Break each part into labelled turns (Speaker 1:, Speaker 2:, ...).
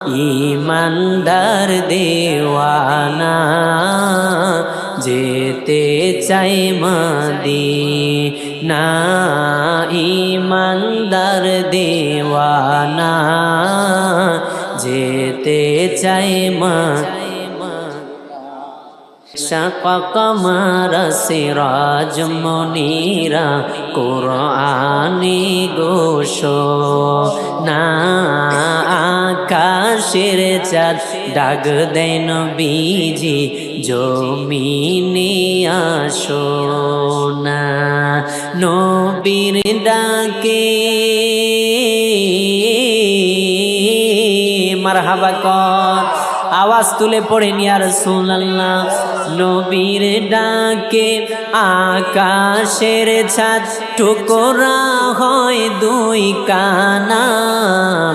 Speaker 1: ইমানদার দেওয়ানা যেতে চাই মদিনা ইমানদার দেওয়ানা যেতে চাই شقق قمر سراج منيرا قرآني গোশো না আকাশের চাঁদ ডাক দেয় নবীজি জমিনে আসো না নবীর ডাকে মারহাবা কর আওয়াজ তুলে পড়েন ইয়া রাসূলুল্লাহ নবীর ডাকে আকাশের ছাদ টুকরা হয় দুই কানা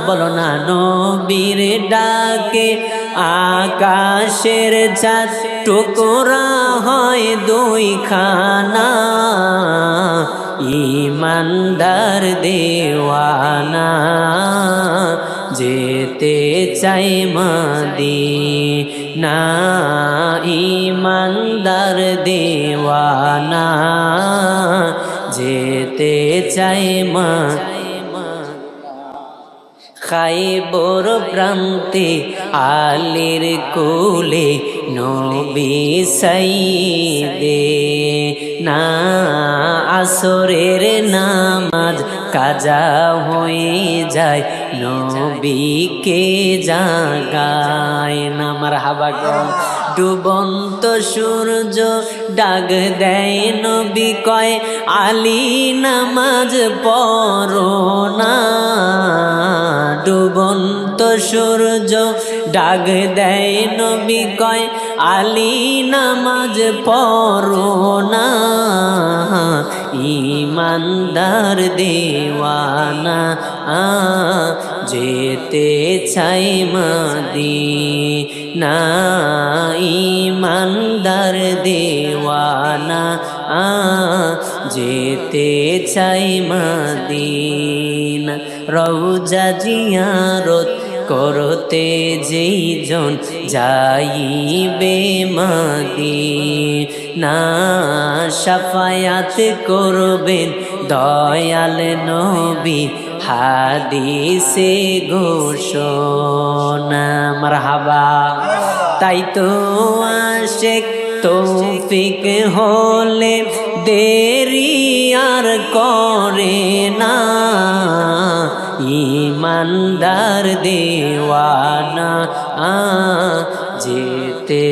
Speaker 1: বলো না নবীর ডাকে আকাশের ছাদ টুকরা হয় দুই খানা ইমানদার দেওয়ানা যেতে চাই মদিনা ইমানদার দেওয়ানা যেতে চাই খাইবর প্রান্তে আলীর কোলে নবী সাইদে না আসরের নামাজ কাজা হয়ে যায় নবীকে জাগায় না মারহাবা গো ডুবন্ত সূর্য ডাক দেয় নবী কয় আলী নামাজ পড়ো না ডুবন্ত সূর্য ডাক দেয় নবী কয় আলী নামাজ পড়ো না ইমানদার দেওয়ানা যেতে চাই মদিনা ইমানদার দেওয়ানা যেতে চাই মদিনা রওজা জিয়ারত করতে যেই জন যাইবে মদিনা শাফায়াত করবেন দয়াল নবী হাদিসে ঘোষণা মারহাবা তাই তো আশিক তৌফিক হলে দেরি আর করে না ইমানদার দেওয়ানা যেতে